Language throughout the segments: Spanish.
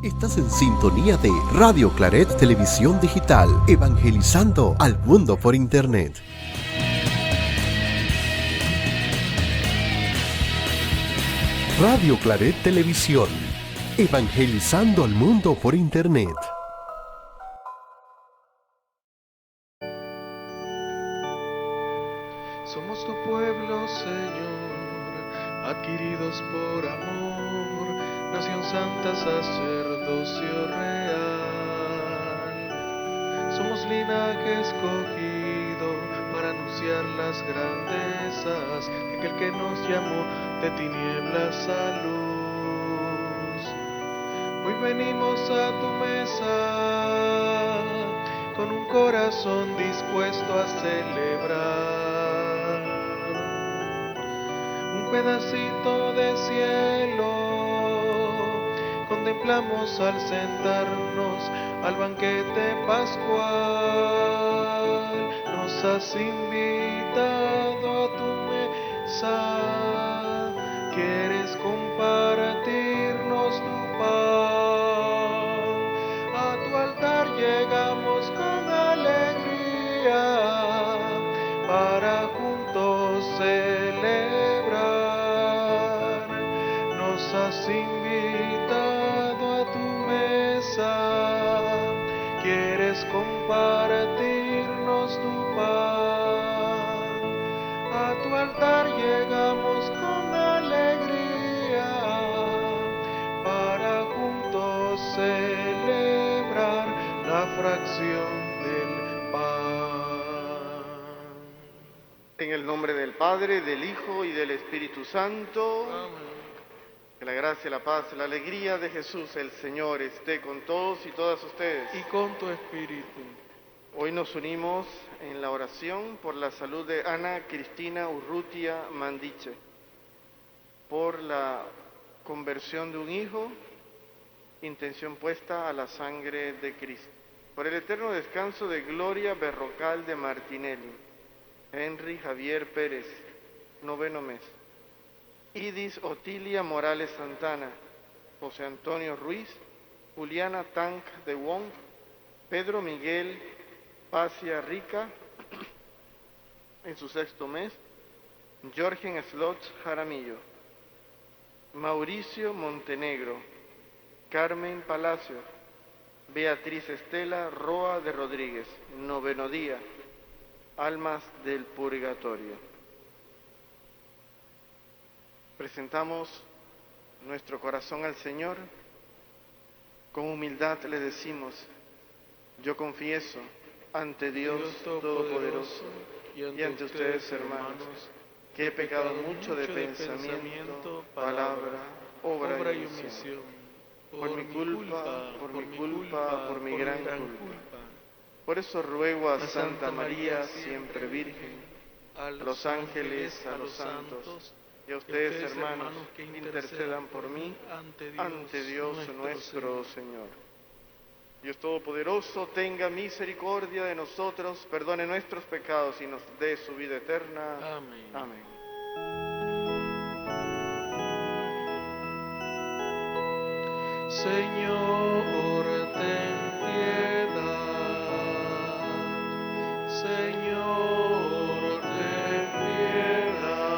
Estás en sintonía de Radio Claret Televisión Digital, evangelizando al mundo por Internet. Radio Claret Televisión, evangelizando al mundo por Internet. Somos tu pueblo, Señor, adquiridos por amor, nación santa, sacerdocio real. Somos linaje escogido para anunciar las grandezas de aquel que nos llamó de tinieblas a luz. Hoy venimos a tu mesa con un corazón dispuesto a celebrar un pedacito de cielo. Contemplamos al sentarnos al banquete pascual. Nos has invitado a tu mesa, quieres compartirnos tu paz. A tu altar llegamos con alegría para juntos celebrar. Nos has invitado a tu mesa, quieres compartirnos tu paz. A tu altar llegamos con alegría para juntos celebrar la fracción del pan. En el nombre del Padre, del Hijo y del Espíritu Santo. Amén. Que la gracia, la paz, la alegría de Jesús el Señor esté con todos y todas ustedes. Y con tu espíritu. Hoy nos unimos en la oración por la salud de Ana Cristina Urrutia Mandiche, por la conversión de un hijo, intención puesta a la sangre de Cristo, por el eterno descanso de Gloria Berrocal de Martinelli, Henry Javier Pérez, 9º mes, Idis Otilia Morales Santana, José Antonio Ruiz, Juliana Tank de Wong, Pedro Miguel Pacia Rica, en su 6º mes, Jorgen Slots Jaramillo, Mauricio Montenegro, Carmen Palacio, Beatriz Estela Roa de Rodríguez, 9º día, Almas del Purgatorio. Presentamos nuestro corazón al Señor, con humildad le decimos: yo confieso ante Dios Todopoderoso y ante ustedes, hermanos, que he pecado mucho de pensamiento, palabra, obra y omisión, por mi culpa, por mi gran culpa. Por eso ruego a Santa María, siempre Virgen, a los ángeles, a los santos, y a ustedes, hermanos, que intercedan por mí ante Dios nuestro Señor. Dios Todopoderoso, tenga misericordia de nosotros, perdone nuestros pecados y nos dé su vida eterna. Amén. Amén. Señor, ten piedad. Señor, ten piedad.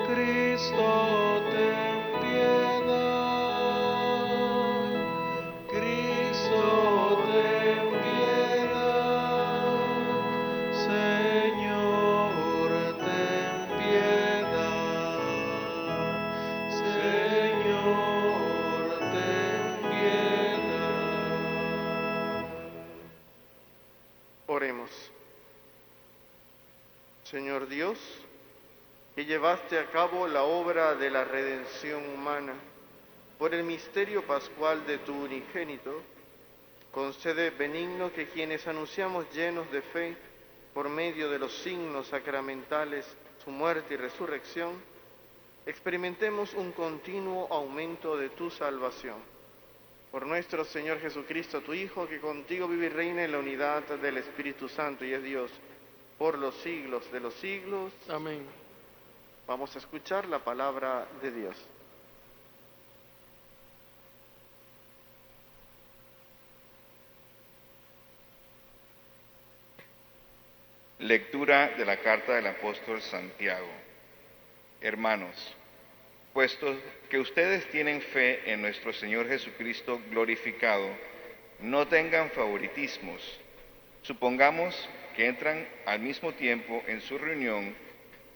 Cristo, ten piedad. Cristo, ten piedad. Señor, ten piedad. Señor, ten piedad. Oremos. Señor Dios, que llevaste a cabo la obra de la redención humana por el misterio pascual de tu unigénito, concede benigno que quienes anunciamos llenos de fe, por medio de los signos sacramentales, su muerte y resurrección, experimentemos un continuo aumento de tu salvación. Por nuestro Señor Jesucristo, tu Hijo, que contigo vive y reina en la unidad del Espíritu Santo y es Dios, por los siglos de los siglos. Amén. Vamos a escuchar la palabra de Dios. Lectura de la carta del apóstol Santiago. Hermanos, puesto que ustedes tienen fe en nuestro Señor Jesucristo glorificado, no tengan favoritismos. Supongamos que entran al mismo tiempo en su reunión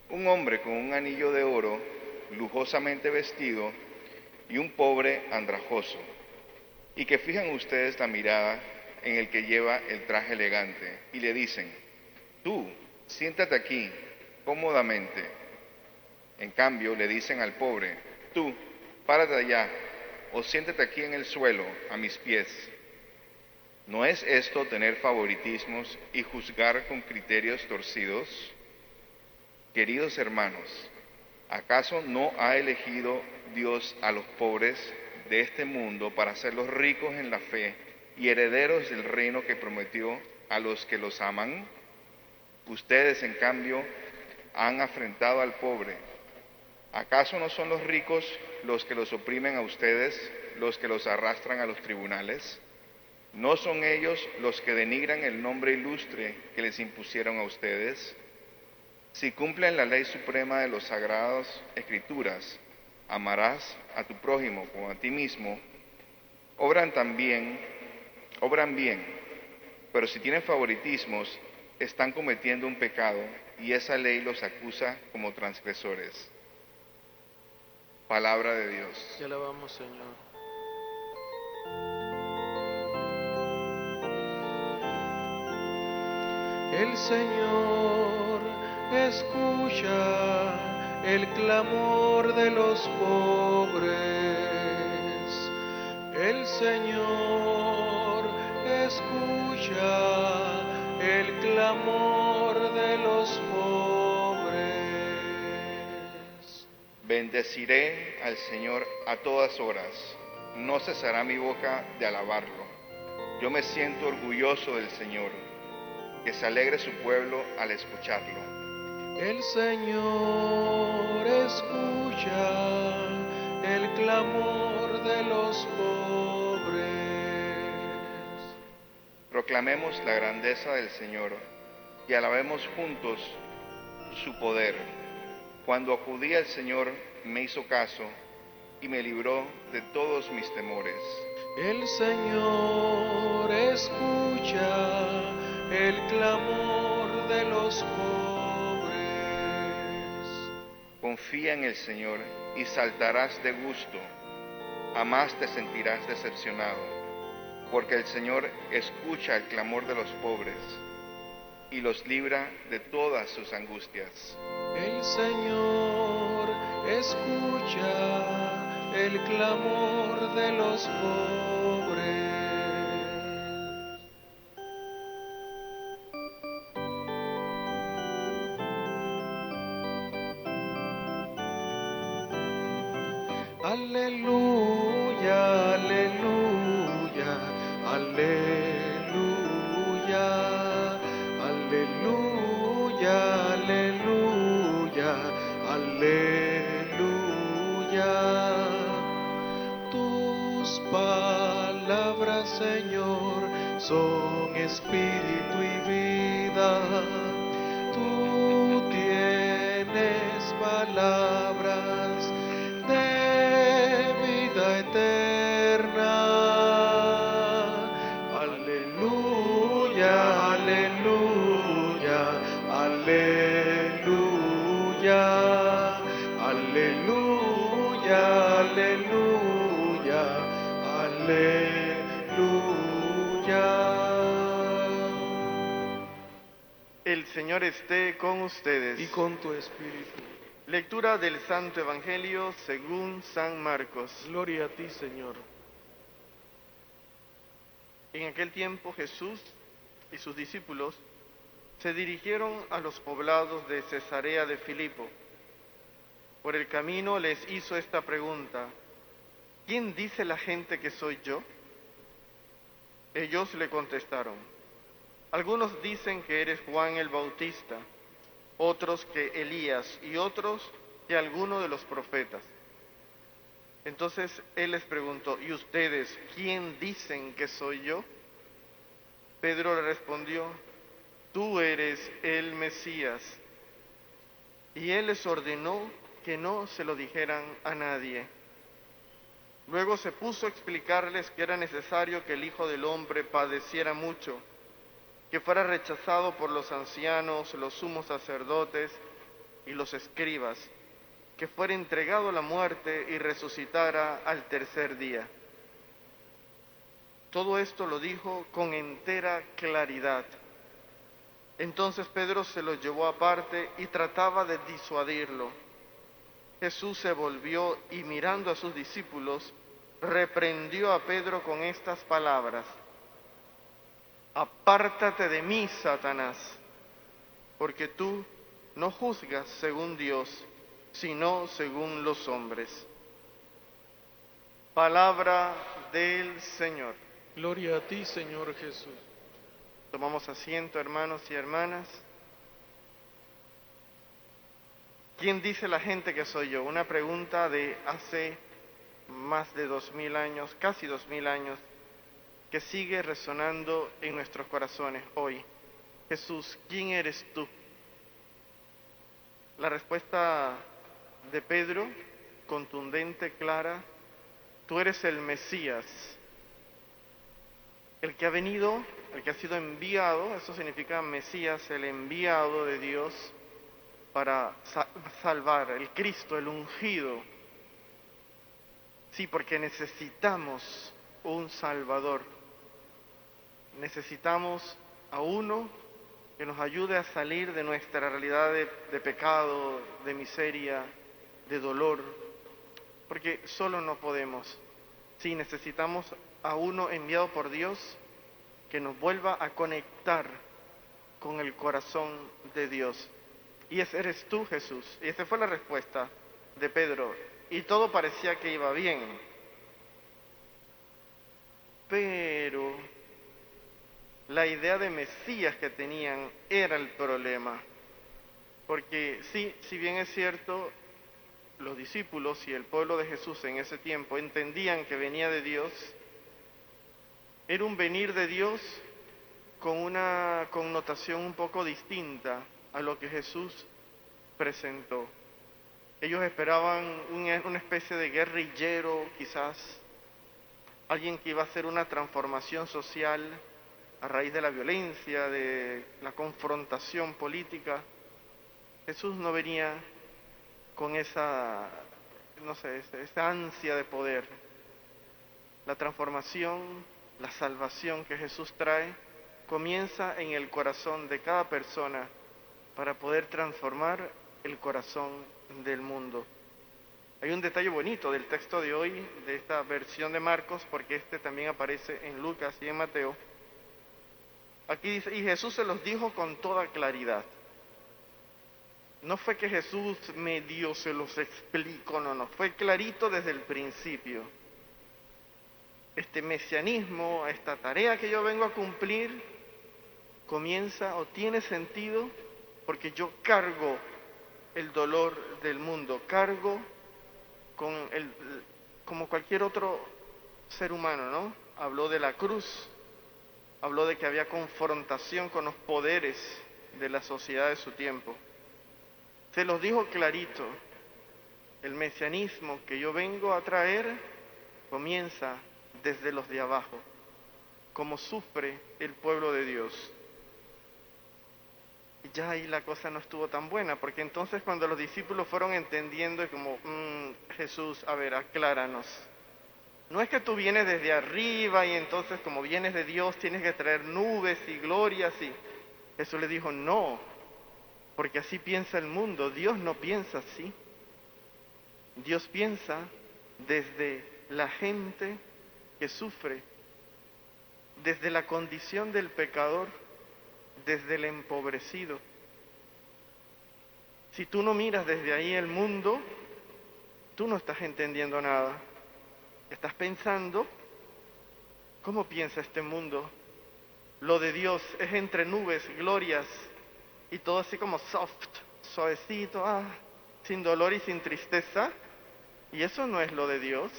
un hombre con un anillo de oro, lujosamente vestido, y un pobre andrajoso, y que fijan ustedes la mirada en el que lleva el traje elegante, y le dicen: tú, siéntate aquí, cómodamente. En cambio, le dicen al pobre: tú, párate allá, o siéntate aquí en el suelo, a mis pies. ¿No es esto tener favoritismos y juzgar con criterios torcidos? Queridos hermanos, ¿acaso no ha elegido Dios a los pobres de este mundo para hacerlos ricos en la fe y herederos del reino que prometió a los que los aman? Ustedes, en cambio, han afrentado al pobre. ¿Acaso no son los ricos los que los oprimen a ustedes, los que los arrastran a los tribunales? ¿No son ellos los que denigran el nombre ilustre que les impusieron a ustedes? Si cumplen la ley suprema de las sagradas escrituras, amarás a tu prójimo como a ti mismo, obran bien, pero si tienen favoritismos, están cometiendo un pecado y esa ley los acusa como transgresores. Palabra de Dios. Te alabamos, Señor. El Señor escucha el clamor de los pobres. El Señor escucha el clamor de los pobres. Bendeciré al Señor a todas horas, no cesará mi boca de alabarlo. Yo me siento orgulloso del Señor, que se alegre su pueblo al escucharlo. El Señor escucha el clamor de los pobres. Proclamemos la grandeza del Señor y alabemos juntos su poder. Cuando acudí al Señor me hizo caso y me libró de todos mis temores. El Señor escucha el clamor de los pobres. Confía en el Señor y saltarás de gusto, jamás te sentirás decepcionado, porque el Señor escucha el clamor de los pobres y los libra de todas sus angustias. El Señor escucha el clamor de los pobres. Aleluya, aleluya, aleluya, aleluya, aleluya, aleluya. Tus palabras, Señor, son espíritu y vida. Tú tienes palabras de vida eterna. Aleluya, aleluya, aleluya, aleluya, aleluya, aleluya. El Señor esté con ustedes. Y con tu espíritu. Lectura del Santo Evangelio según San Marcos. Gloria a ti, Señor. En aquel tiempo Jesús y sus discípulos se dirigieron a los poblados de Cesarea de Filipo. Por el camino les hizo esta pregunta: ¿quién dice la gente que soy yo? Ellos le contestaron: algunos dicen que eres Juan el Bautista, otros que Elías y otros que alguno de los profetas. Entonces él les preguntó: ¿y ustedes quién dicen que soy yo? Pedro le respondió: tú eres el Mesías. Y él les ordenó que no se lo dijeran a nadie. Luego se puso a explicarles que era necesario que el Hijo del Hombre padeciera mucho, que fuera rechazado por los ancianos, los sumos sacerdotes y los escribas, que fuera entregado a la muerte y resucitara al tercer día. Todo esto lo dijo con entera claridad. Entonces Pedro se lo llevó aparte y trataba de disuadirlo. Jesús se volvió y mirando a sus discípulos, reprendió a Pedro con estas palabras: apártate de mí, Satanás, porque tú no juzgas según Dios, sino según los hombres. Palabra del Señor. Gloria a ti, Señor Jesús. Tomamos asiento, hermanos y hermanas. ¿Quién dice la gente que soy yo? Una pregunta de hace más de 2000 años, casi 2000 años, que sigue resonando en nuestros corazones hoy. Jesús, ¿quién eres tú? La respuesta de Pedro, contundente, clara: tú eres el Mesías, el que ha venido, el que ha sido enviado. Eso significa Mesías, el enviado de Dios para salvar, el Cristo, el ungido. Sí, porque necesitamos un Salvador. Necesitamos a uno que nos ayude a salir de nuestra realidad de pecado, de miseria, de dolor, porque solo no podemos. Sí, necesitamos a uno enviado por Dios que nos vuelva a conectar con el corazón de Dios. Y ese eres tú, Jesús. Y esa fue la respuesta de Pedro. Y todo parecía que iba bien. Pero la idea de Mesías que tenían era el problema. Porque sí, si bien es cierto, los discípulos y el pueblo de Jesús en ese tiempo entendían que venía de Dios, era un venir de Dios con una connotación un poco distinta a lo que Jesús presentó. Ellos esperaban una especie de guerrillero, quizás, alguien que iba a hacer una transformación social a raíz de la violencia, de la confrontación política. Jesús no venía con esa ansia de poder. La transformación, la salvación que Jesús trae, comienza en el corazón de cada persona para poder transformar el corazón del mundo. Hay un detalle bonito del texto de hoy, de esta versión de Marcos, porque este también aparece en Lucas y en Mateo. Aquí dice, y Jesús se los dijo con toda claridad. No fue que Jesús medio se los explicó, no, fue clarito desde el principio. Este mesianismo, esta tarea que yo vengo a cumplir, comienza o tiene sentido porque yo cargo el dolor del mundo, cargo como cualquier otro ser humano, ¿no? Habló de la cruz, habló de que había confrontación con los poderes de la sociedad de su tiempo. Se los dijo clarito, el mesianismo que yo vengo a traer comienza desde los de abajo, como sufre el pueblo de Dios. Y ya ahí la cosa no estuvo tan buena, porque entonces cuando los discípulos fueron entendiendo, es como, Jesús, a ver, acláranos. No es que tú vienes desde arriba y entonces como vienes de Dios tienes que traer nubes y glorias y... Jesús le dijo, no, porque así piensa el mundo. Dios no piensa así. Dios piensa desde la gente que sufre, desde la condición del pecador, desde el empobrecido. Si tú no miras desde ahí el mundo, tú no estás entendiendo nada. Estás pensando, ¿cómo piensa este mundo? Lo de Dios es entre nubes, glorias, y todo así como soft, suavecito, sin dolor y sin tristeza. Y eso no es lo de Dios.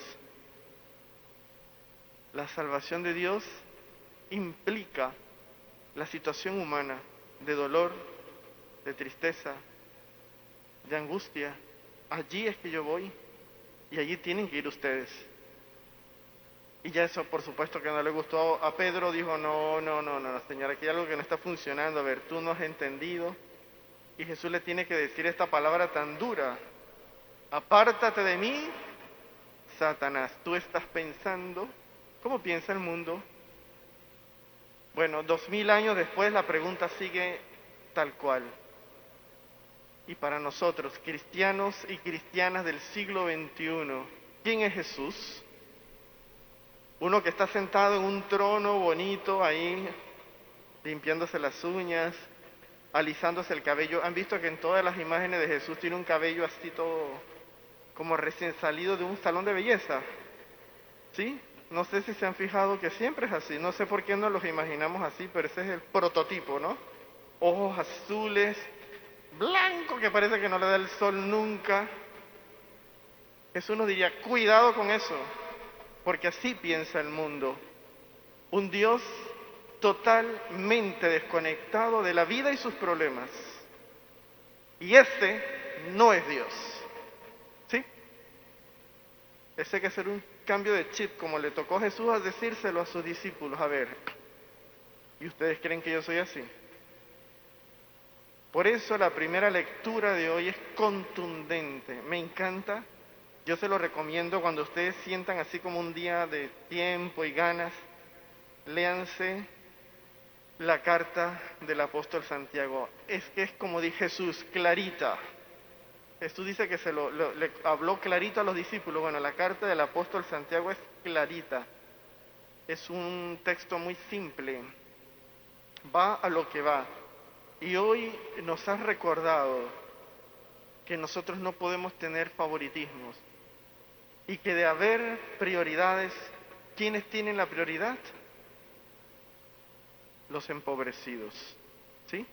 La salvación de Dios implica la situación humana, de dolor, de tristeza, de angustia, allí es que yo voy y allí tienen que ir ustedes. Y ya eso por supuesto que no le gustó a Pedro, dijo, no, Señor, aquí hay algo que no está funcionando, a ver, tú no has entendido. Y Jesús le tiene que decir esta palabra tan dura, apártate de mí, Satanás, tú estás pensando, ¿cómo piensa el mundo? Bueno, 2000 años después la pregunta sigue tal cual. Y para nosotros, cristianos y cristianas del siglo XXI, ¿quién es Jesús? Uno que está sentado en un trono bonito ahí, limpiándose las uñas, alisándose el cabello. ¿Han visto que en todas las imágenes de Jesús tiene un cabello así todo como recién salido de un salón de belleza? ¿Sí? No sé si se han fijado que siempre es así. No sé por qué no los imaginamos así, pero ese es el prototipo, ¿no? Ojos azules, blanco que parece que no le da el sol nunca. Jesús nos diría, cuidado con eso, porque así piensa el mundo. Un Dios totalmente desconectado de la vida y sus problemas. Y ese no es Dios. ¿Sí? Ese hay que hacer un cambio de chip, como le tocó a Jesús a decírselo a sus discípulos. A ver, ¿y ustedes creen que yo soy así? Por eso la primera lectura de hoy es contundente. Me encanta. Yo se lo recomiendo cuando ustedes sientan así como un día de tiempo y ganas. Léanse la carta del apóstol Santiago. Es que es como dice Jesús, clarita. Jesús dice que le habló clarito a los discípulos. Bueno, la carta del apóstol Santiago es clarita. Es un texto muy simple. Va a lo que va. Y hoy nos has recordado que nosotros no podemos tener favoritismos. Y que de haber prioridades, ¿quiénes tienen la prioridad? Los empobrecidos, ¿sí?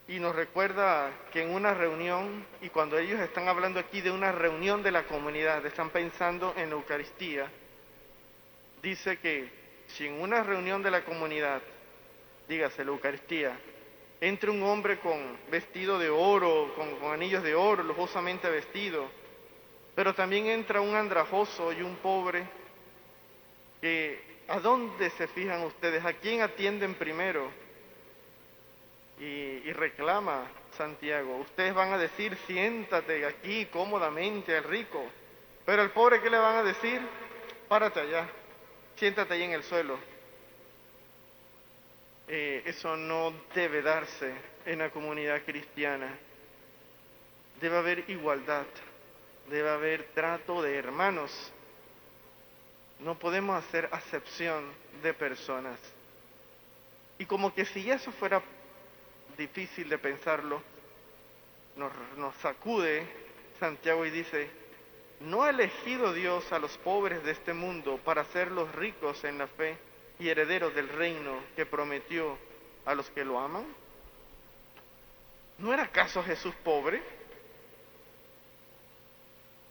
Y nos recuerda que en una reunión, y cuando ellos están hablando aquí de una reunión de la comunidad, están pensando en la Eucaristía, dice que si en una reunión de la comunidad, dígase la Eucaristía, entra un hombre con vestido de oro, con anillos de oro, lujosamente vestido, pero también entra un andrajoso y un pobre, ¿a dónde se fijan ustedes? ¿A quién atienden primero? Y reclama Santiago, ustedes van a decir, siéntate aquí cómodamente al rico, pero al pobre, ¿qué le van a decir? Párate allá, siéntate ahí en el suelo. Eso no debe darse en la comunidad cristiana. Debe haber igualdad, debe haber trato de hermanos. No podemos hacer acepción de personas. Y como que si eso fuera difícil de pensarlo, nos sacude Santiago y dice, ¿no ha elegido Dios a los pobres de este mundo para hacerlos ricos en la fe y herederos del reino que prometió a los que lo aman? ¿No era acaso Jesús pobre?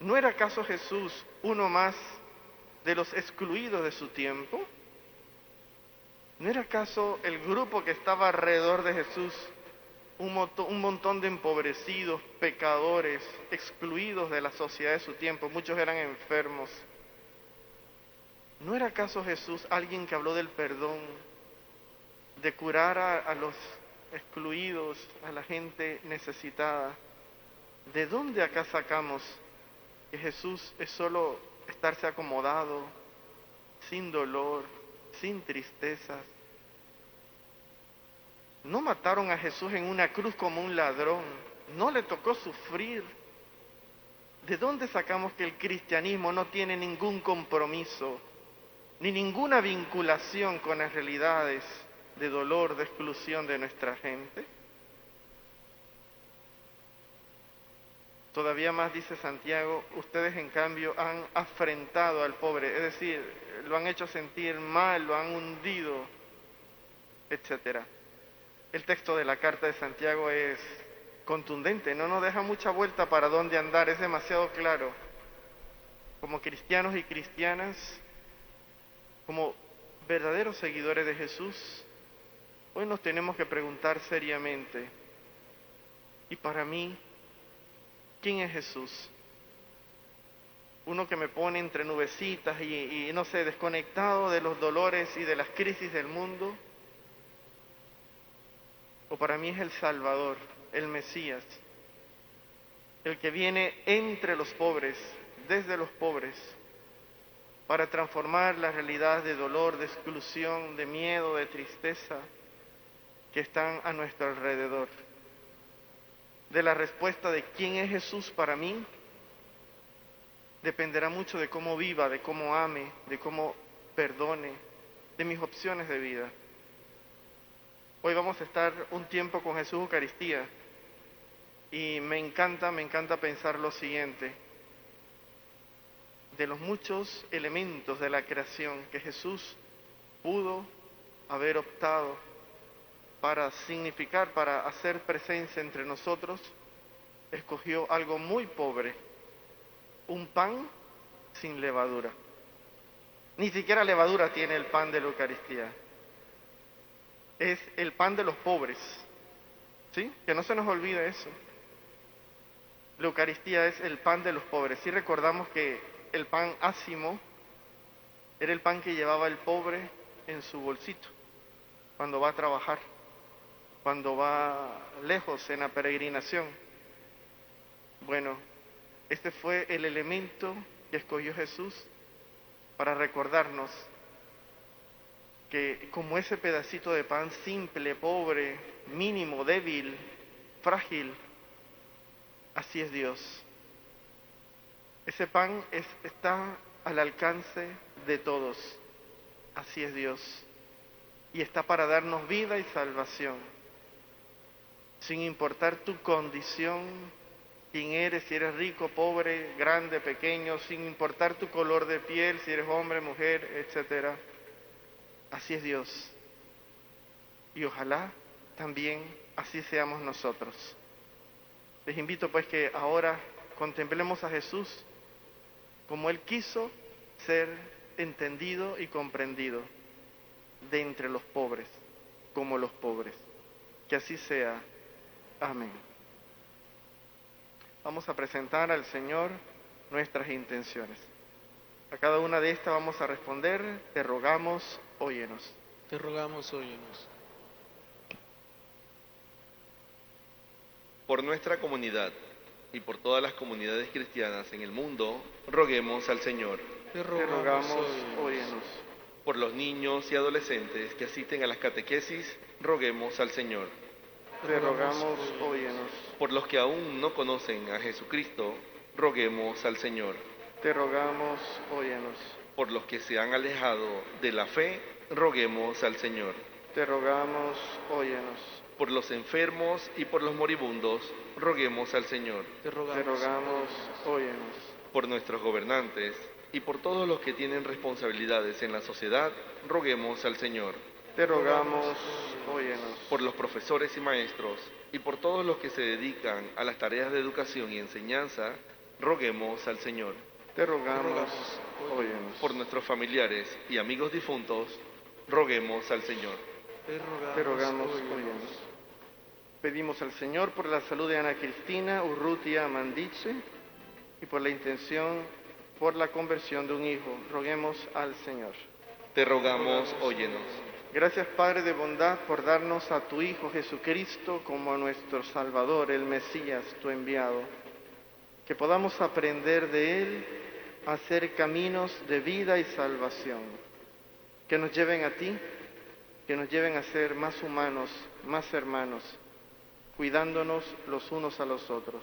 ¿No era acaso Jesús uno más de los excluidos de su tiempo? ¿No era acaso el grupo que estaba alrededor de Jesús un montón de empobrecidos, pecadores, excluidos de la sociedad de su tiempo? Muchos eran enfermos. ¿No era acaso Jesús alguien que habló del perdón, de curar a los excluidos, a la gente necesitada? ¿De dónde acá sacamos que Jesús es solo estarse acomodado, sin dolor, sin tristezas? No mataron a Jesús en una cruz como un ladrón, no le tocó sufrir. ¿De dónde sacamos que el cristianismo no tiene ningún compromiso, ni ninguna vinculación con las realidades de dolor, de exclusión de nuestra gente? Todavía más dice Santiago, ustedes en cambio han afrentado al pobre, es decir, lo han hecho sentir mal, lo han hundido, etcétera. El texto de la carta de Santiago es contundente, no nos deja mucha vuelta para dónde andar, es demasiado claro. Como cristianos y cristianas, como verdaderos seguidores de Jesús, Hoy nos tenemos que preguntar seriamente, y para mí, ¿quién es Jesús? Uno que me pone entre nubecitas y no sé, desconectado de los dolores y de las crisis del mundo. O para mí es el Salvador, el Mesías, el que viene entre los pobres, desde los pobres, para transformar la realidad de dolor, de exclusión, de miedo, de tristeza que están a nuestro alrededor. De la respuesta de quién es Jesús para mí, dependerá mucho de cómo viva, de cómo ame, de cómo perdone, de mis opciones de vida. Hoy vamos a estar un tiempo con Jesús Eucaristía y me encanta pensar lo siguiente. De los muchos elementos de la creación que Jesús pudo haber optado para significar, para hacer presencia entre nosotros, escogió algo muy pobre, un pan sin levadura. Ni siquiera levadura tiene el pan de la Eucaristía. Es el pan de los pobres, ¿sí? Que no se nos olvide eso. La Eucaristía es el pan de los pobres. Si recordamos que el pan ácimo era el pan que llevaba el pobre en su bolsito cuando va a trabajar, cuando va lejos en la peregrinación. Bueno, este fue el elemento que escogió Jesús para recordarnos que como ese pedacito de pan simple, pobre, mínimo, débil, frágil, así es Dios. Ese pan está al alcance de todos, así es Dios, y está para darnos vida y salvación, sin importar tu condición, quién eres, si eres rico, pobre, grande, pequeño, sin importar tu color de piel, si eres hombre, mujer, etcétera. Así es Dios. Y ojalá también así seamos nosotros. Les invito pues que ahora contemplemos a Jesús como Él quiso ser entendido y comprendido de entre los pobres, como los pobres. Que así sea. Amén. Vamos a presentar al Señor nuestras intenciones. A cada una de estas vamos a responder, te rogamos, óyenos. Te rogamos, óyenos. Por nuestra comunidad y por todas las comunidades cristianas en el mundo, roguemos al Señor. Te Te rogamos, óyenos. óyenos. Por los niños y adolescentes que asisten a las catequesis, roguemos al Señor. Te rogamos, óyenos. Por los que aún no conocen a Jesucristo, roguemos al Señor. Te rogamos, óyenos. Por los que se han alejado de la fe, roguemos al Señor. Te rogamos, óyenos. Por los enfermos y por los moribundos, roguemos al Señor. Te Te rogamos, óyenos. Por nuestros gobernantes y por todos los que tienen responsabilidades en la sociedad, roguemos al Señor. Te rogamos, óyenos. Por los profesores y maestros y por todos los que se dedican a las tareas de educación y enseñanza, roguemos al Señor. Te rogamos, óyenos. Por nuestros familiares y amigos difuntos, roguemos al Señor. Te rogamos, óyenos. Pedimos al Señor por la salud de Ana Cristina Urrutia Mandiche y por la intención, por la conversión de un hijo. Roguemos al Señor. Te rogamos, óyenos. Gracias, Padre de bondad, por darnos a tu Hijo Jesucristo como a nuestro Salvador, el Mesías, tu enviado. Que podamos aprender de Él a hacer caminos de vida y salvación, que nos lleven a ti, que nos lleven a ser más humanos, más hermanos, cuidándonos los unos a los otros.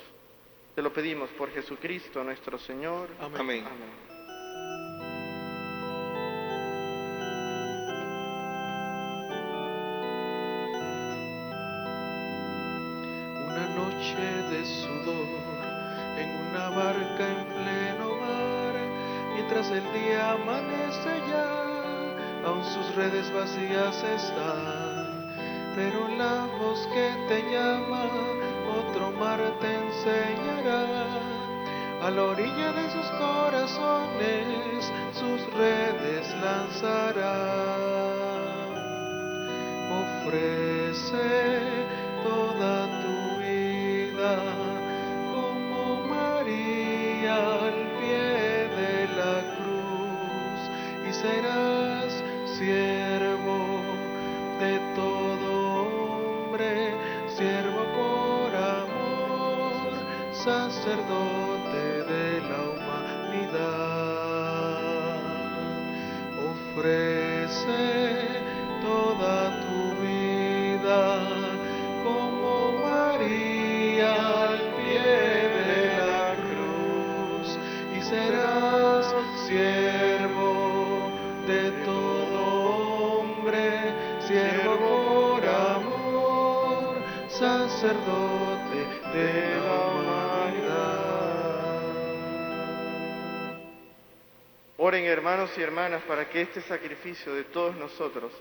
Te lo pedimos por Jesucristo nuestro Señor. Amén. Amén. Una noche de sudor en una barca en pleno mar, mientras el día amanece ya, aún sus redes vacías están, pero la voz que te llama, otro mar te enseñará, a la orilla de sus corazones, sus redes lanzará. Oh, Ofrece toda tu vida como María al pie de la cruz y serás siervo de todo hombre, siervo por amor, sacerdote de la humanidad. Ofrece toda tu vida como María al pie de la cruz y serás siervo de todo hombre, siervo por amor, sacerdote de la humanidad. Oren, hermanos y hermanas, para que este sacrificio de todos nosotros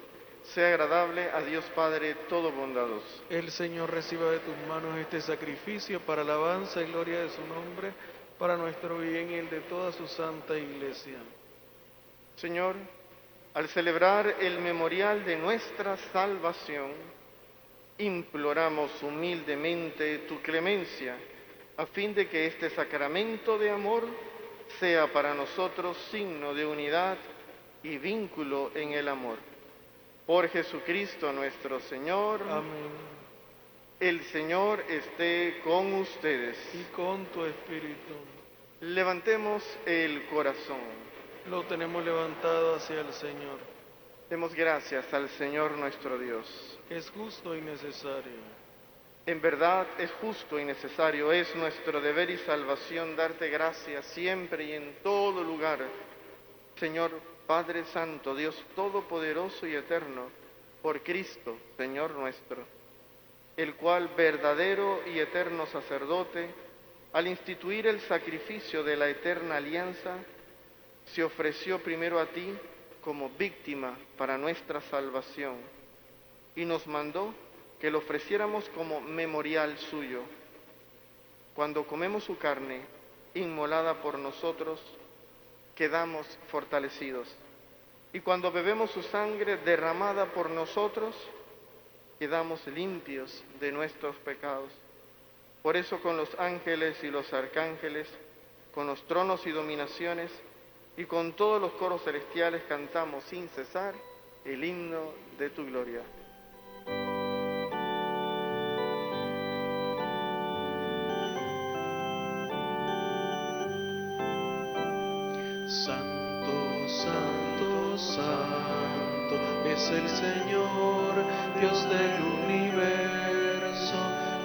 sea agradable a Dios Padre todo bondadoso. El Señor reciba de tus manos este sacrificio para alabanza y gloria de su nombre, para nuestro bien y el de toda su santa iglesia. Señor, al celebrar el memorial de nuestra salvación, imploramos humildemente tu clemencia, a fin de que este sacramento de amor sea para nosotros signo de unidad y vínculo en el amor. Por Jesucristo nuestro Señor. Amén. El Señor esté con ustedes. Y con tu espíritu. Levantemos el corazón. Lo tenemos levantado hacia el Señor. Demos gracias al Señor nuestro Dios. Es justo y necesario. En verdad es justo y necesario, es nuestro deber y salvación darte gracias siempre y en todo lugar, Señor Padre Santo, Dios Todopoderoso y Eterno, por Cristo, Señor nuestro, el cual, verdadero y eterno sacerdote, al instituir el sacrificio de la eterna alianza, se ofreció primero a ti como víctima para nuestra salvación y nos mandó que lo ofreciéramos como memorial suyo. Cuando comemos su carne, inmolada por nosotros, quedamos fortalecidos. Y cuando bebemos su sangre derramada por nosotros, quedamos limpios de nuestros pecados. Por eso con los ángeles y los arcángeles, con los tronos y dominaciones, y con todos los coros celestiales cantamos sin cesar el himno de tu gloria. Santo, santo, santo es el Señor, Dios del universo,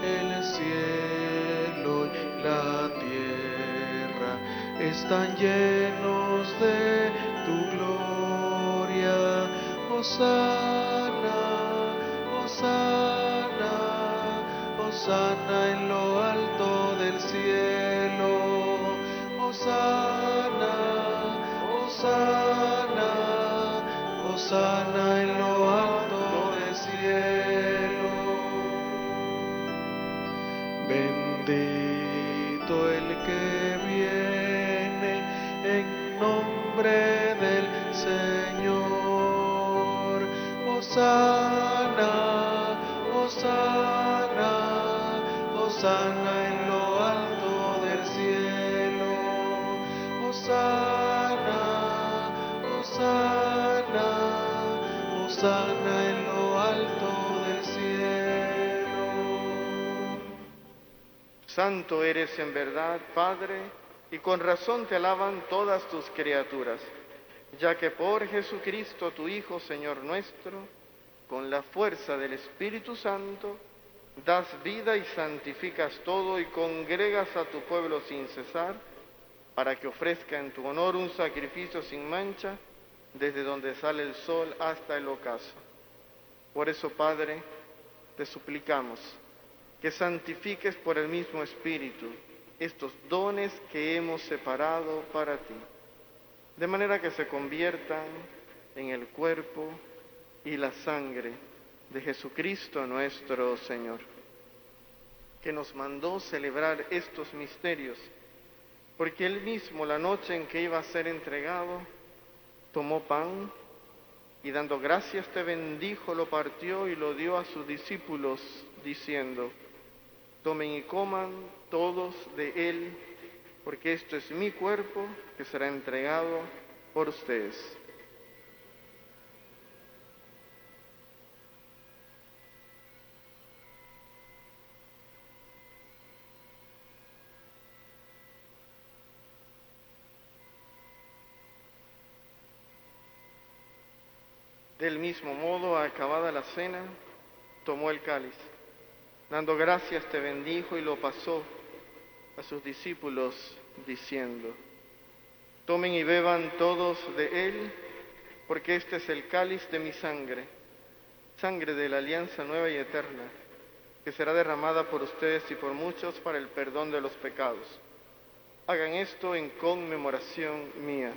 el cielo y la tierra están llenos de tu gloria. Hosana, Hosana, Hosana en lo alto del cielo. Hosana, Hosana, Hosana en lo alto del cielo. Bendito el que viene en nombre del Señor. Hosana, Hosana, Hosana en lo alto del cielo. Hosana, Hosana, Hosana en lo alto del cielo. Santo eres en verdad, Padre, y con razón te alaban todas tus criaturas, ya que por Jesucristo, tu Hijo, Señor nuestro, con la fuerza del Espíritu Santo, das vida y santificas todo y congregas a tu pueblo sin cesar, para que ofrezca en tu honor un sacrificio sin mancha, desde donde sale el sol hasta el ocaso. Por eso, Padre, te suplicamos que santifiques por el mismo Espíritu estos dones que hemos separado para ti, de manera que se conviertan en el cuerpo y la sangre de Jesucristo nuestro Señor, que nos mandó celebrar estos misterios, porque Él mismo, la noche en que iba a ser entregado, tomó pan Y dando gracias te bendijo, lo partió y lo dio a sus discípulos, diciendo: tomen y coman todos de él, porque esto es mi cuerpo que será entregado por ustedes. Del mismo modo, acabada la cena, tomó el cáliz. Dando gracias te bendijo y lo pasó a sus discípulos, diciendo: tomen y beban todos de él, porque este es el cáliz de mi sangre, sangre de la alianza nueva y eterna, que será derramada por ustedes y por muchos para el perdón de los pecados. Hagan esto en conmemoración mía.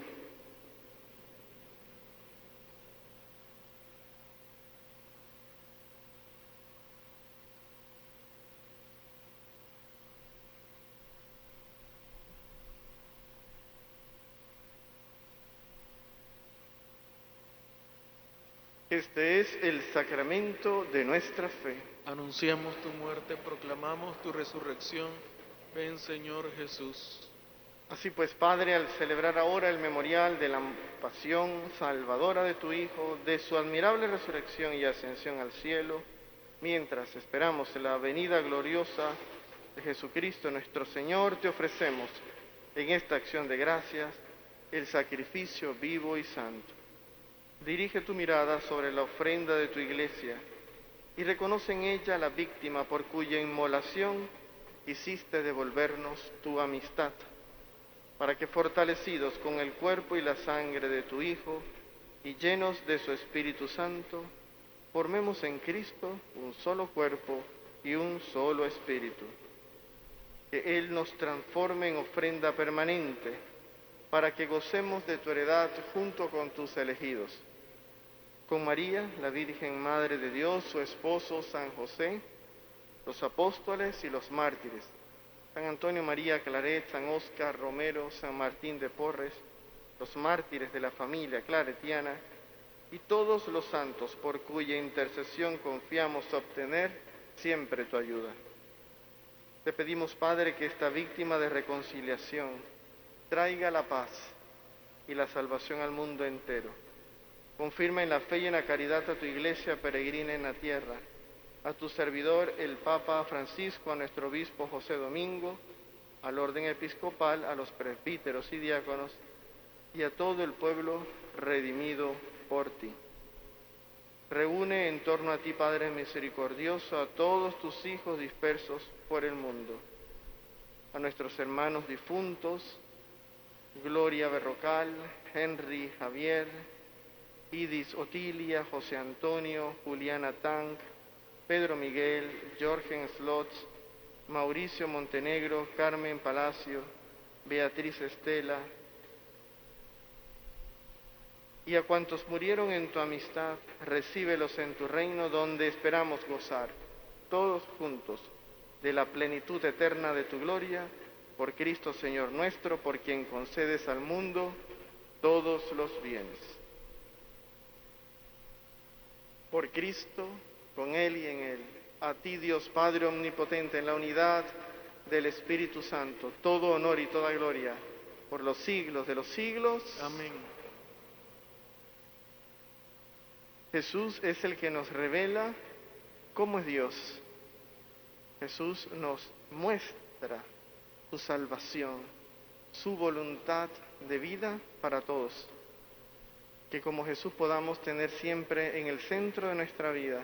Este es el sacramento de nuestra fe. Anunciamos tu muerte, proclamamos tu resurrección. Ven, Señor Jesús. Así pues, Padre, al celebrar ahora el memorial de la pasión salvadora de tu Hijo, de su admirable resurrección y ascensión al cielo, mientras esperamos la venida gloriosa de Jesucristo nuestro Señor, te ofrecemos en esta acción de gracias el sacrificio vivo y santo. Dirige tu mirada sobre la ofrenda de tu iglesia y reconoce en ella la víctima por cuya inmolación hiciste devolvernos tu amistad, para que fortalecidos con el cuerpo y la sangre de tu Hijo y llenos de su Espíritu Santo, formemos en Cristo un solo cuerpo y un solo espíritu. Que Él nos transforme en ofrenda permanente, para que gocemos de tu heredad junto con tus elegidos. Con María, la Virgen Madre de Dios, su esposo San José, los apóstoles y los mártires, San Antonio María Claret, San Óscar Romero, San Martín de Porres, los mártires de la familia claretiana y todos los santos por cuya intercesión confiamos obtener siempre tu ayuda. Te pedimos, Padre, que esta víctima de reconciliación traiga la paz y la salvación al mundo entero. Confirma en la fe y en la caridad a tu iglesia peregrina en la tierra, a tu servidor el Papa Francisco, a nuestro obispo José Domingo, al orden episcopal, a los presbíteros y diáconos, y a todo el pueblo redimido por ti. Reúne en torno a ti, Padre misericordioso, a todos tus hijos dispersos por el mundo, a nuestros hermanos difuntos, Gloria Berrocal, Henry Javier, Idis Otilia, José Antonio, Juliana Tank, Pedro Miguel, Jorgen Slots, Mauricio Montenegro, Carmen Palacio, Beatriz Estela, y a cuantos murieron en tu amistad, recíbelos en tu reino, donde esperamos gozar, todos juntos, de la plenitud eterna de tu gloria, por Cristo Señor nuestro, por quien concedes al mundo todos los bienes. Por Cristo, con Él y en Él, a ti Dios Padre Omnipotente, en la unidad del Espíritu Santo, todo honor y toda gloria, por los siglos de los siglos. Amén. Jesús es el que nos revela cómo es Dios. Jesús nos muestra su salvación, su voluntad de vida para todos. Que como Jesús podamos tener siempre en el centro de nuestra vida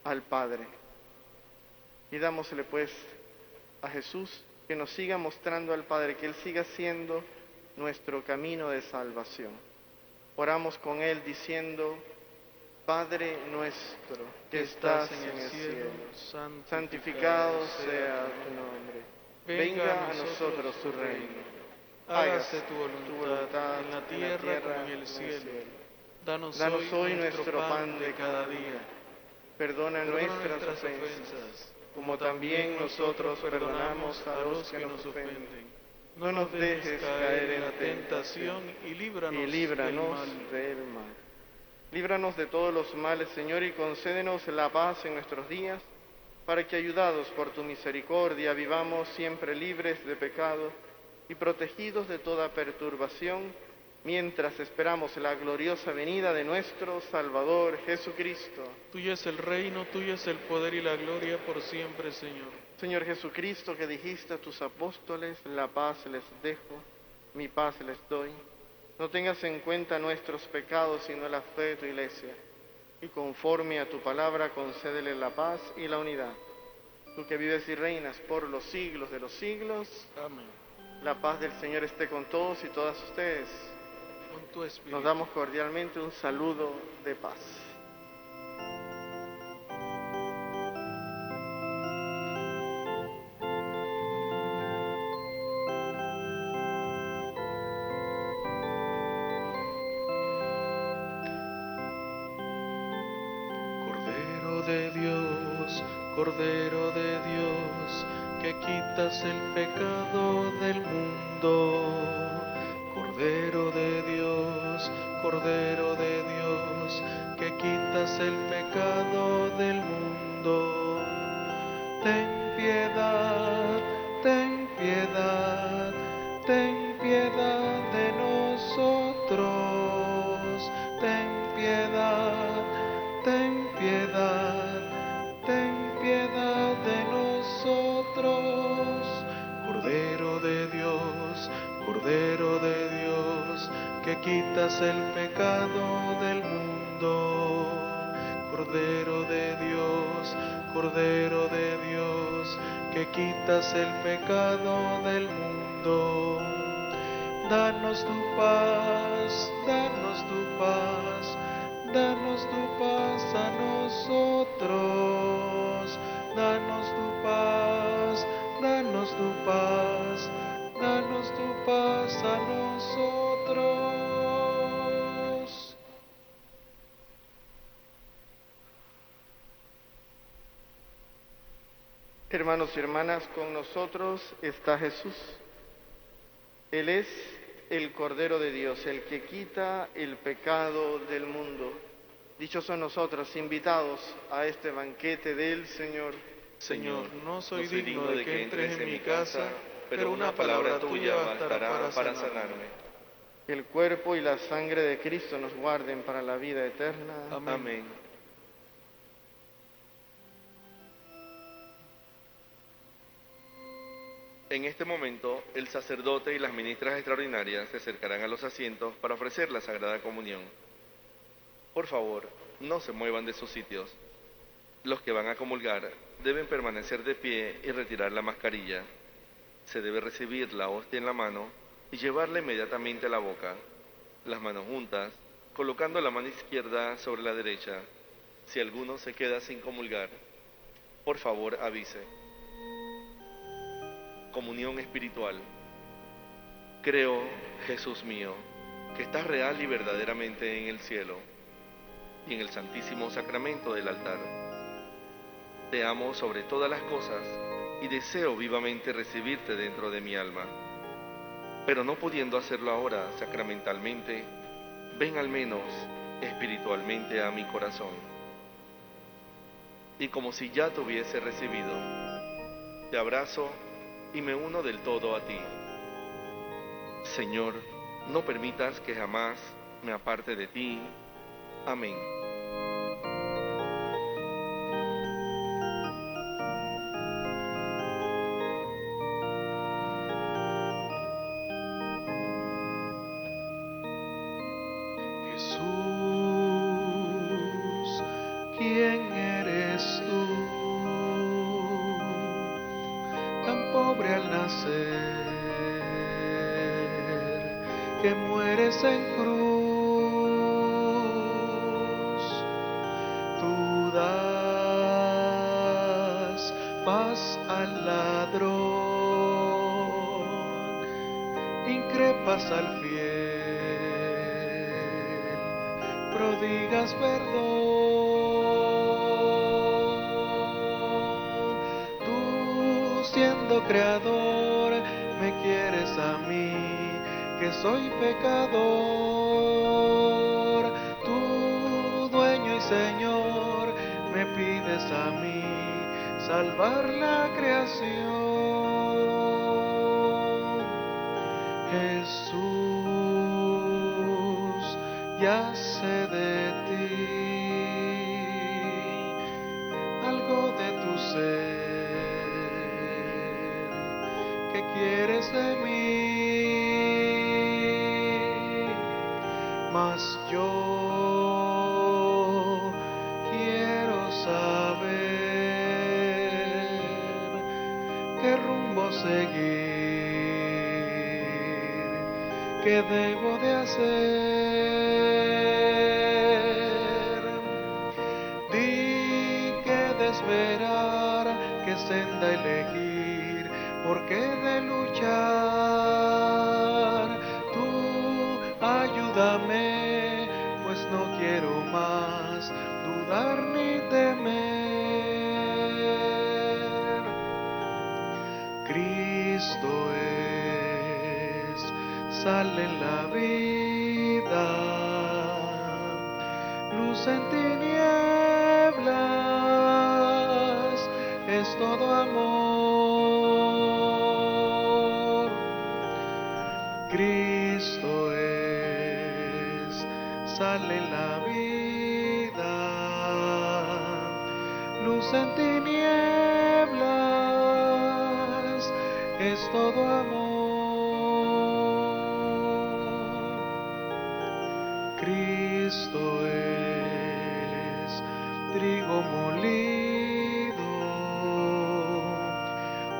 al Padre. Y dámosle pues a Jesús que nos siga mostrando al Padre, que Él siga siendo nuestro camino de salvación. Oramos con Él diciendo: Padre nuestro que estás en el cielo, santificado sea tu nombre. Venga a nosotros tu reino. Hágase tu voluntad en la tierra como en el cielo. Danos hoy nuestro pan de cada día. Perdona nuestras ofensas, como también nosotros perdonamos a los que nos ofenden. No nos dejes caer en la tentación y líbranos del mal. Líbranos de todos los males, Señor, y concédenos la paz en nuestros días, para que, ayudados por tu misericordia, vivamos siempre libres de pecado y protegidos de toda perturbación, mientras esperamos la gloriosa venida de nuestro Salvador Jesucristo. Tuyo es el reino, tuyo es el poder y la gloria por siempre, Señor. Señor Jesucristo, que dijiste a tus apóstoles, la paz les dejo, mi paz les doy. No tengas en cuenta nuestros pecados, sino la fe de tu Iglesia, y conforme a tu palabra concédele la paz y la unidad. Tú que vives y reinas por los siglos de los siglos. Amén. La paz del Señor esté con todos y todas ustedes. Con tu espíritu. Nos damos cordialmente un saludo de paz. Cordero de Dios, que quitas el pecado del mundo. Cordero de Dios, que quitas el pecado del mundo. Ten piedad, ten piedad, ten piedad de nosotros. Ten piedad, ten piedad. Ten piedad de nosotros, Cordero de Dios, que quitas el pecado del mundo. Cordero de Dios, que quitas el pecado del mundo. Danos tu paz, danos tu paz. Danos tu paz a nosotros, danos tu paz, danos tu paz, danos tu paz a nosotros. Hermanos y hermanas, con nosotros está Jesús. Él es el Cordero de Dios, el que quita el pecado del mundo. Dichosos nosotros, invitados a este banquete del Señor. Señor, no soy digno de que entres en mi casa, pero una palabra tuya bastará para sanarme. Que el cuerpo y la sangre de Cristo nos guarden para la vida eterna. Amén. En este momento, el sacerdote y las ministras extraordinarias se acercarán a los asientos para ofrecer la Sagrada Comunión. Por favor, no se muevan de sus sitios. Los que van a comulgar deben permanecer de pie y retirar la mascarilla. Se debe recibir la hostia en la mano y llevarla inmediatamente a la boca, las manos juntas, colocando la mano izquierda sobre la derecha. Si alguno se queda sin comulgar, por favor avise. Comunión espiritual. Creo, Jesús mío, que estás real y verdaderamente en el cielo y en el santísimo sacramento del altar. Te amo sobre todas las cosas y deseo vivamente recibirte dentro de mi alma. Pero no pudiendo hacerlo ahora sacramentalmente, ven al menos espiritualmente a mi corazón. Y como si ya te hubiese recibido, te abrazo y me uno del todo a ti. Señor, no permitas que jamás me aparte de ti. Amén. Jesús, ¿quién eres tú? Tan pobre al nacer, que mueres en cruz. Tú das paz al ladrón, increpas al fiel, prodigas perdón. Tú, siendo creador, me quieres a mí, que soy pecador. Tú, Señor, me pides a mí salvar la creación. Jesús, ya sé de ti, algo de tu ser, que quieres de mí, mas yo quiero saber qué rumbo seguir, qué debo de hacer. Di que de esperar, que senda elegir, porque de luchar. Tú ayúdame, pues no quiero más dudar ni temer. Cristo es sal en la vida, luz en tinieblas, es todo amor. Cristo es sal en la vida, luz en tinieblas, es todo amor. Cristo es trigo molido,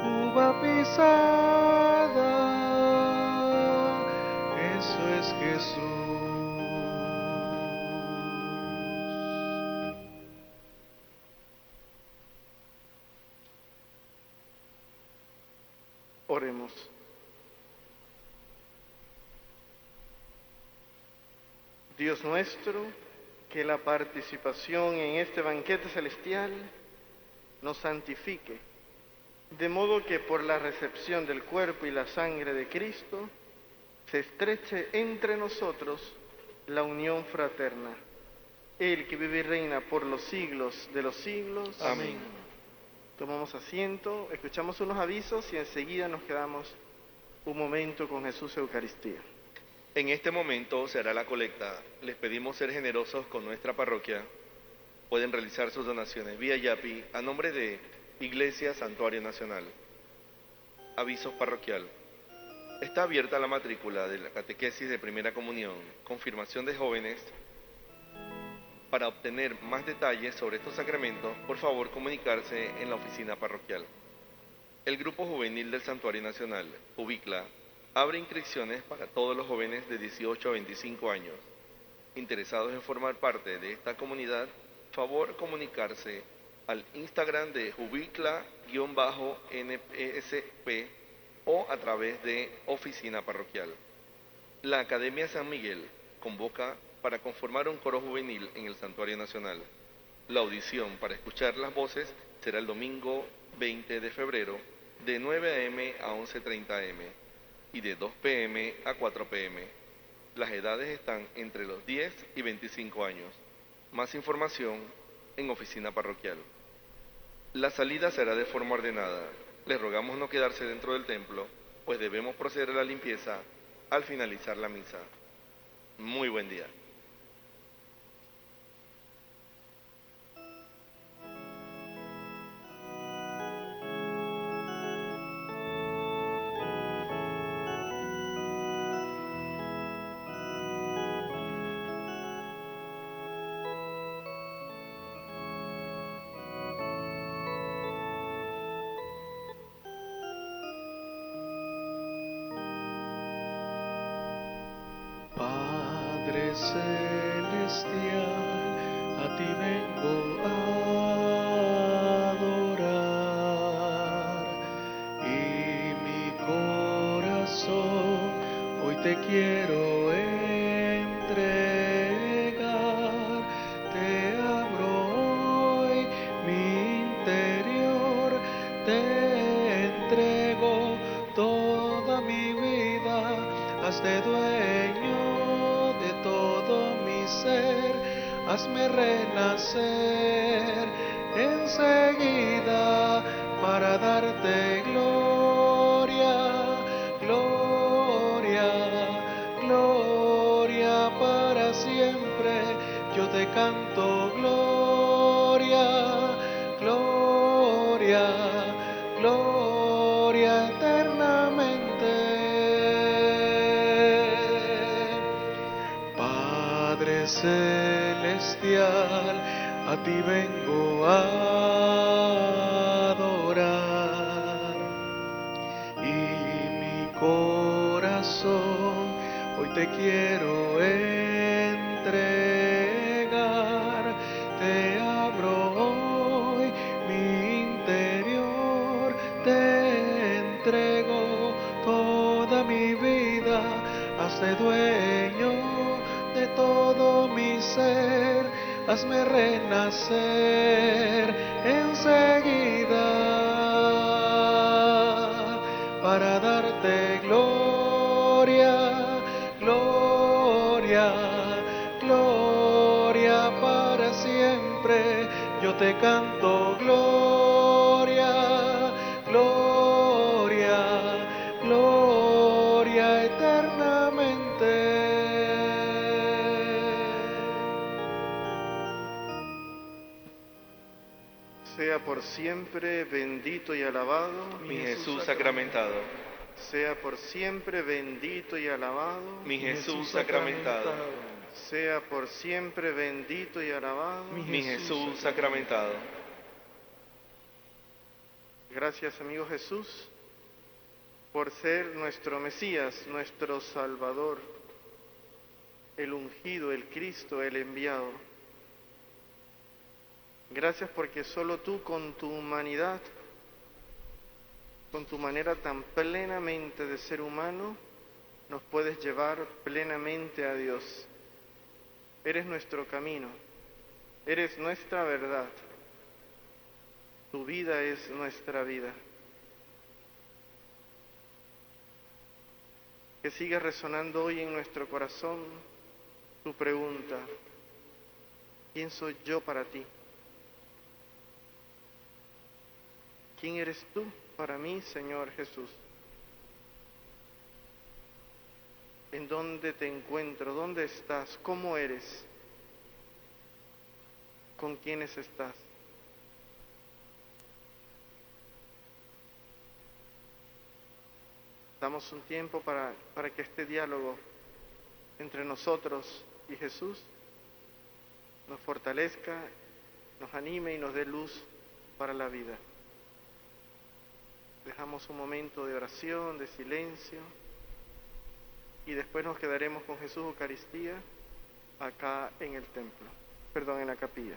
uva pisada, eso es Jesús. Oremos. Dios nuestro, que la participación en este banquete celestial nos santifique, de modo que por la recepción del cuerpo y la sangre de Cristo se estreche entre nosotros la unión fraterna. Él que vive y reina por los siglos de los siglos. Amén. Tomamos asiento, escuchamos unos avisos y enseguida nos quedamos un momento con Jesús Eucaristía. En este momento se hará la colecta. Les pedimos ser generosos con nuestra parroquia. Pueden realizar sus donaciones vía Yapi a nombre de Iglesia Santuario Nacional. Avisos parroquial. Está abierta la matrícula de la catequesis de primera comunión, confirmación de jóvenes. Para obtener más detalles sobre estos sacramentos, por favor comunicarse en la oficina parroquial. El Grupo Juvenil del Santuario Nacional, UBICLA, abre inscripciones para todos los jóvenes de 18 a 25 años. Interesados en formar parte de esta comunidad, favor comunicarse al Instagram de Jubicla_NPSP o a través de oficina parroquial. La Academia San Miguel convoca para conformar un coro juvenil en el Santuario Nacional. La audición para escuchar las voces será el domingo 20 de febrero de 9 a.m. a 11:30 a.m. y de 2 p.m. a 4 p.m. Las edades están entre los 10 y 25 años. Más información en oficina parroquial. La salida será de forma ordenada. Les rogamos no quedarse dentro del templo, pues debemos proceder a la limpieza al finalizar la misa. Muy buen día. Padre celestial, a ti vengo a adorar y mi corazón hoy te quiero entregar. Te abro hoy mi interior, te entrego toda mi vida, hazte dueño de todo mi ser, hazme renacer enseguida para darte gloria, gloria, gloria para siempre. Yo te canto gloria, gloria, gloria eternamente. Padre celestial, a ti vengo a adorar y mi corazón hoy te quiero entregar. Te abro hoy mi interior, te entrego toda mi vida, hazte dueño de todo mi ser, hazme renacer enseguida para darte gloria, gloria, gloria para siempre. Yo te canto gloria, gloria, gloria eternamente. Sea por siempre bendito y alabado mi Jesús sacramentado, sea por siempre bendito y alabado mi Jesús sacramentado, sea por siempre bendito y alabado mi Jesús sacramentado. Gracias, amigo Jesús, por ser nuestro Mesías, nuestro Salvador, el ungido, el Cristo, el enviado. Gracias porque solo tú con tu humanidad, con tu manera tan plenamente de ser humano, nos puedes llevar plenamente a Dios. Eres nuestro camino, eres nuestra verdad, tu vida es nuestra vida. Que siga resonando hoy en nuestro corazón tu pregunta: ¿quién soy yo para ti? ¿Quién eres tú para mí, Señor Jesús? ¿En dónde te encuentro? ¿Dónde estás? ¿Cómo eres? ¿Con quiénes estás? Damos un tiempo para que este diálogo entre nosotros y Jesús nos fortalezca, nos anime y nos dé luz para la vida. Dejamos un momento de oración, de silencio, y después nos quedaremos con Jesús Eucaristía acá en el templo, en la capilla.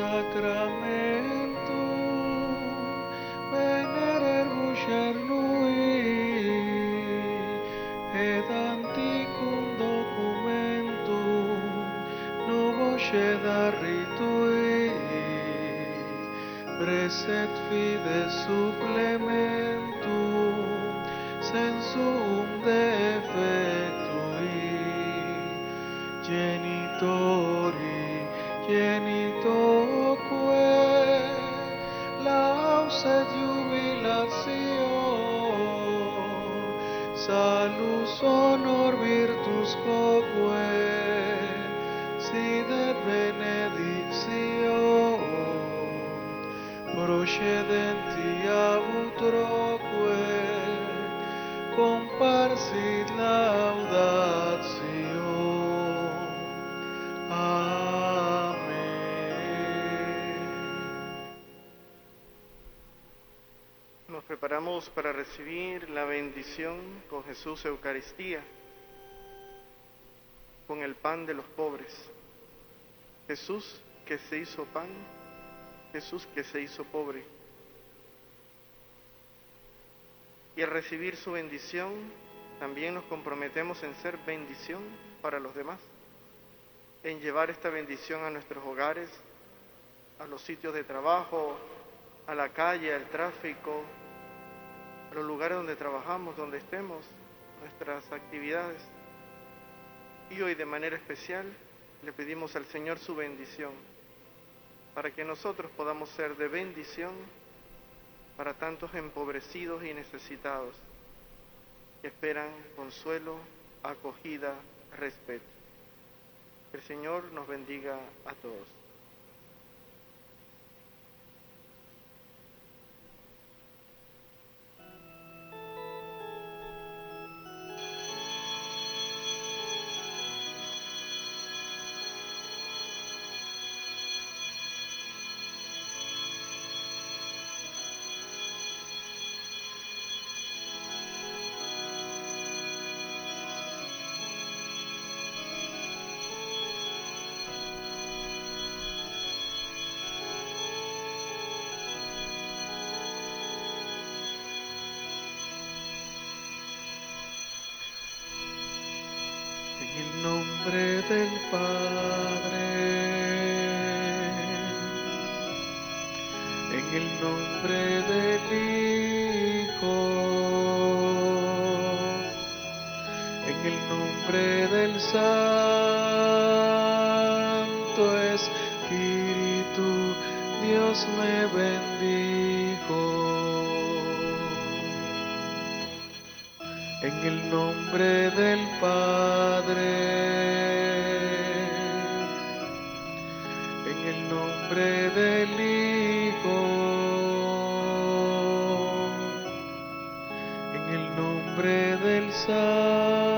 sacramentum venere ergucer lui et anticum documentum novo ceda ritui preset fide supplementum sensum defectui genitoque lauset jubilatio salus honor virtus quoque sidet benedictio procedenti ab utroque comparsit laudatio. Amén. Nos preparamos para recibir la bendición con Jesús Eucaristía, con el pan de los pobres. Jesús que se hizo pan, Jesús que se hizo pobre. Y al recibir su bendición, también nos comprometemos en ser bendición para los demás, en llevar esta bendición a nuestros hogares, a los sitios de trabajo, a la calle, al tráfico, a los lugares donde trabajamos, donde estemos, nuestras actividades. Y hoy de manera especial le pedimos al Señor su bendición, para que nosotros podamos ser de bendición para tantos empobrecidos y necesitados que esperan consuelo, acogida, respeto. Que el Señor nos bendiga a todos. En el nombre del Padre, en el nombre del Hijo, en el nombre del Santo Espíritu, Dios me bendijo. En el nombre del Padre, en el nombre del Hijo, en el nombre del Santo